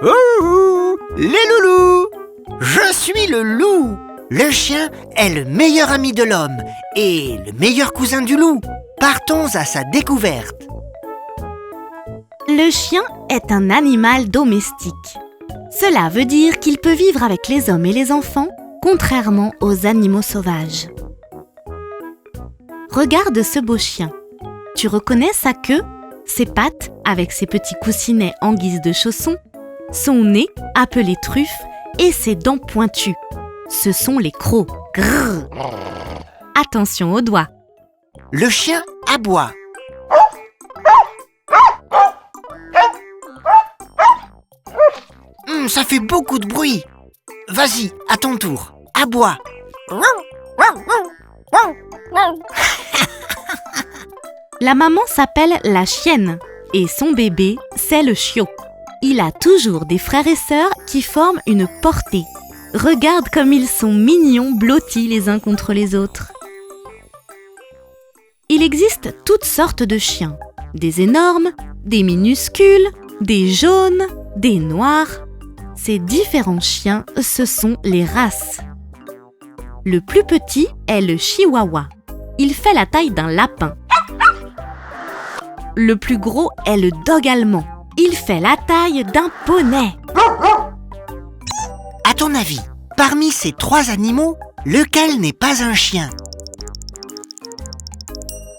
Ouh, les loulous! Je suis le loup! Le chien est le meilleur ami de l'homme et le meilleur cousin du loup. Partons à sa découverte. Le chien est un animal domestique. Cela veut dire qu'il peut vivre avec les hommes et les enfants, contrairement aux animaux sauvages. Regarde ce beau chien. Tu reconnais sa queue, ses pattes avec ses petits coussinets en guise de chaussons, son nez appelé truffe et ses dents pointues. Ce sont les crocs. Grrr. Attention aux doigts. Le chien aboie. Ça fait beaucoup de bruit. Vas-y, à ton tour, aboie. La maman s'appelle la chienne et son bébé, c'est le chiot. Il a toujours des frères et sœurs qui forment une portée. Regarde comme ils sont mignons, blottis les uns contre les autres. Il existe toutes sortes de chiens. Des énormes, des minuscules, des jaunes, des noirs. Ces différents chiens, ce sont les races. Le plus petit est le chihuahua. Il fait la taille d'un lapin. Le plus gros est le dog allemand. Il fait la taille d'un poney. À ton avis, parmi ces trois animaux, lequel n'est pas un chien?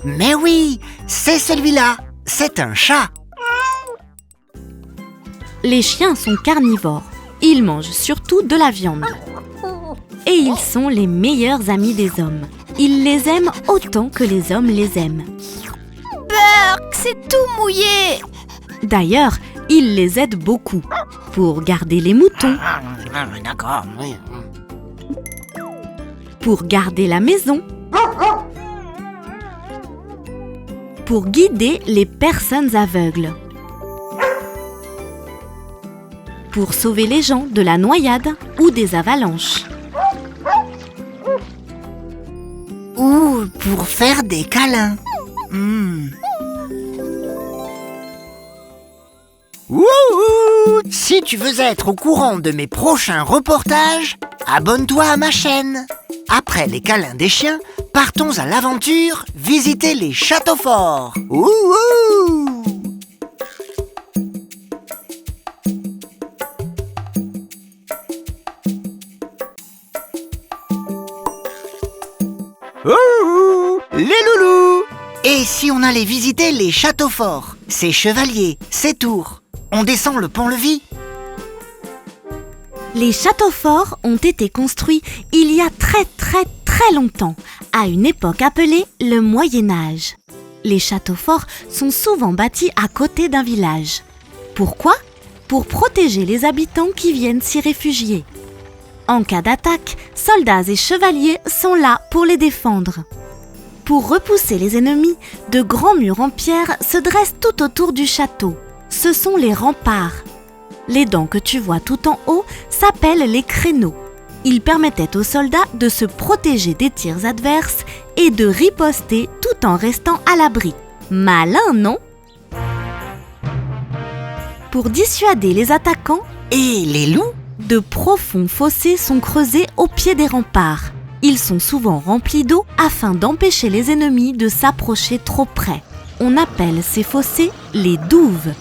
Mais oui, c'est celui-là, c'est un chat. Les chiens sont carnivores. Ils mangent surtout de la viande. Et ils sont les meilleurs amis des hommes. Ils les aiment autant que les hommes les aiment. Burk, c'est tout mouillé! D'ailleurs, ils les aident beaucoup pour garder les moutons, D'accord, oui. pour garder la maison, pour guider les personnes aveugles, pour sauver les gens de la noyade ou des avalanches. Ou pour faire des câlins. Wouhou! Si tu veux être au courant de mes prochains reportages, abonne-toi à ma chaîne. Après les câlins des chiens, partons à l'aventure visiter les châteaux forts. Wouhou! Ouh, les loulous! Et si on allait visiter les châteaux forts, ses chevaliers, ses tours? On descend le pont-levis? Les châteaux forts ont été construits il y a très longtemps, à une époque appelée le Moyen-Âge. Les châteaux forts sont souvent bâtis à côté d'un village. Pourquoi? Pour protéger les habitants qui viennent s'y réfugier. En cas d'attaque, soldats et chevaliers sont là pour les défendre. Pour repousser les ennemis, de grands murs en pierre se dressent tout autour du château. Ce sont les remparts. Les dents que tu vois tout en haut s'appellent les créneaux. Ils permettaient aux soldats de se protéger des tirs adverses et de riposter tout en restant à l'abri. Malin, non? Pour dissuader les attaquants, Et les loups? de profonds fossés sont creusés au pied des remparts. Ils sont souvent remplis d'eau afin d'empêcher les ennemis de s'approcher trop près. On appelle ces fossés les douves.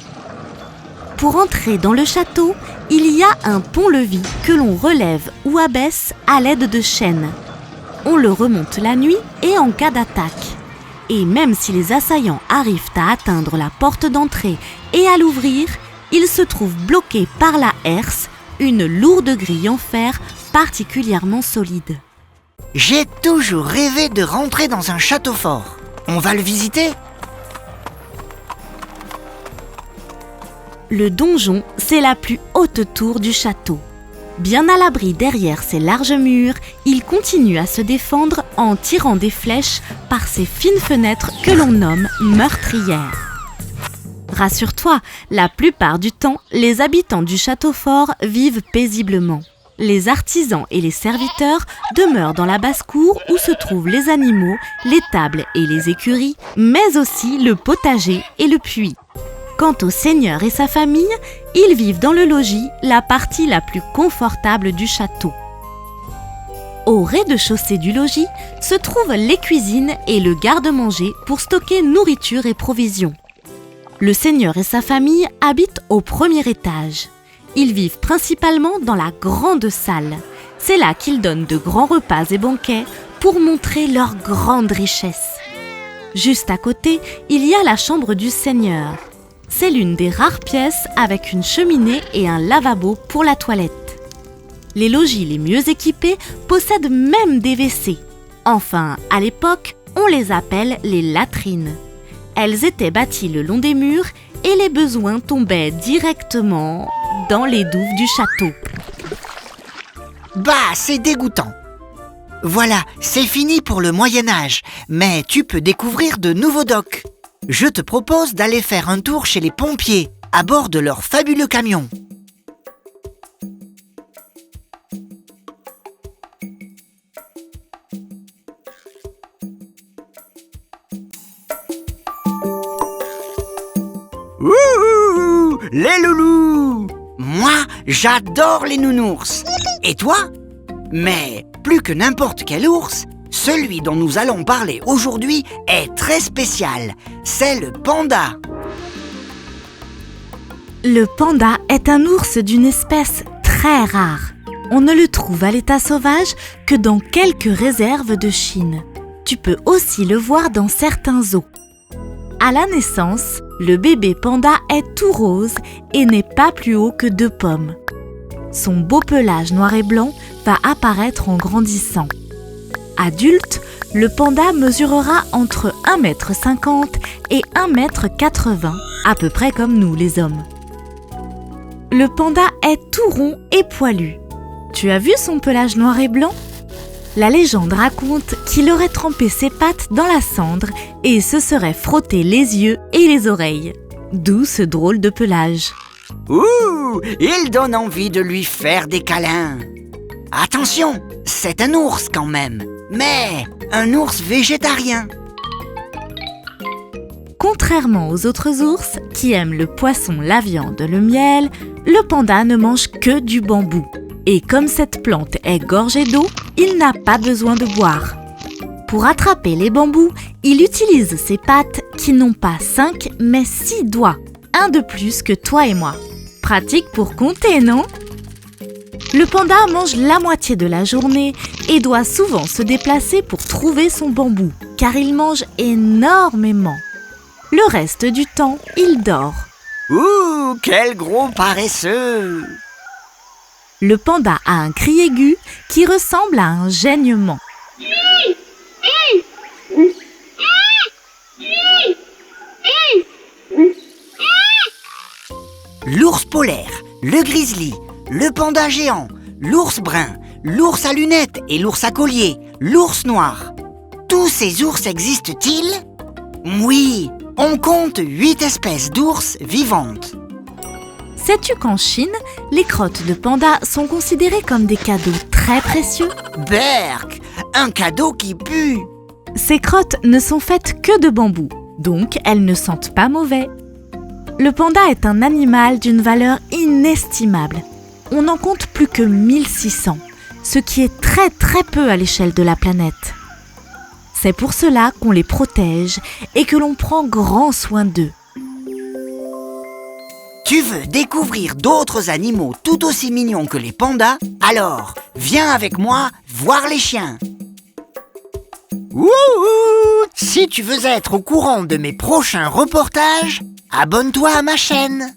Pour entrer dans le château, il y a un pont-levis que l'on relève ou abaisse à l'aide de chaînes. On le remonte la nuit et en cas d'attaque. Et même si les assaillants arrivent à atteindre la porte d'entrée et à l'ouvrir, ils se trouvent bloqués par la herse, une lourde grille en fer particulièrement solide. J'ai toujours rêvé de rentrer dans un château fort. On va le visiter? Le donjon, c'est la plus haute tour du château. Bien à l'abri derrière ses larges murs, il continue à se défendre en tirant des flèches par ses fines fenêtres que l'on nomme meurtrières. Rassure-toi, la plupart du temps, les habitants du château fort vivent paisiblement. Les artisans et les serviteurs demeurent dans la basse-cour où se trouvent les animaux, les tables et les écuries, mais aussi le potager et le puits. Quant au seigneur et sa famille, ils vivent dans le logis, la partie la plus confortable du château. Au rez-de-chaussée du logis se trouvent les cuisines et le garde-manger pour stocker nourriture et provisions. Le seigneur et sa famille habitent au premier étage. Ils vivent principalement dans la grande salle. C'est là qu'ils donnent de grands repas et banquets pour montrer leur grande richesse. Juste à côté, il y a la chambre du seigneur. C'est l'une des rares pièces avec une cheminée et un lavabo pour la toilette. Les logis les mieux équipés possèdent même des WC. Enfin, à l'époque, on les appelle les latrines. Elles étaient bâties le long des murs et les besoins tombaient directement dans les douves du château. Bah, c'est dégoûtant. Voilà, c'est fini pour le Moyen-Âge, mais tu peux découvrir de nouveaux docks. Je te propose d'aller faire un tour chez les pompiers, à bord de leur fabuleux camion. Ouh, les loulous! Moi, j'adore les nounours. Et toi? Mais plus que n'importe quel ours, celui dont nous allons parler aujourd'hui est très spécial. C'est le panda. Le panda est un ours d'une espèce très rare. On ne le trouve à l'état sauvage que dans quelques réserves de Chine. Tu peux aussi le voir dans certains zoos. À la naissance, le bébé panda est tout rose et n'est pas plus haut que 2 pommes. Son beau pelage noir et blanc va apparaître en grandissant. Adulte, le panda mesurera entre 1,50 m et 1,80 m, à peu près comme nous les hommes. Le panda est tout rond et poilu. Tu as vu son pelage noir et blanc ? La légende raconte qu'il aurait trempé ses pattes dans la cendre et se serait frotté les yeux et les oreilles. D'où ce drôle de pelage. Ouh, il donne envie de lui faire des câlins. Attention, c'est un ours quand même, mais un ours végétarien. Contrairement aux autres ours qui aiment le poisson, la viande, le miel, le panda ne mange que du bambou. Et comme cette plante est gorgée d'eau, il n'a pas besoin de boire. Pour attraper les bambous, il utilise ses pattes qui n'ont pas 5 mais 6 doigts, un de plus que toi et moi. Pratique pour compter, non ? Le panda mange la moitié de la journée et doit souvent se déplacer pour trouver son bambou, car il mange énormément. Le reste du temps, il dort. Ouh, quel gros paresseux! Le panda a un cri aigu qui ressemble à un geignement. L'ours polaire, le grizzly, le panda géant, l'ours brun, l'ours à lunettes et l'ours à collier, l'ours noir. Tous ces ours existent-ils? Oui, on compte 8 espèces d'ours vivantes. Sais-tu qu'en Chine, les crottes de panda sont considérées comme des cadeaux très précieux ? Berk, un cadeau qui pue! Ces crottes ne sont faites que de bambou, donc elles ne sentent pas mauvais. Le panda est un animal d'une valeur inestimable. On en compte plus que 1600, ce qui est très très peu à l'échelle de la planète. C'est pour cela qu'on les protège et que l'on prend grand soin d'eux. Tu veux découvrir d'autres animaux tout aussi mignons que les pandas? Alors, viens avec moi voir les chiens. Wouhou! Si tu veux être au courant de mes prochains reportages, abonne-toi à ma chaîne.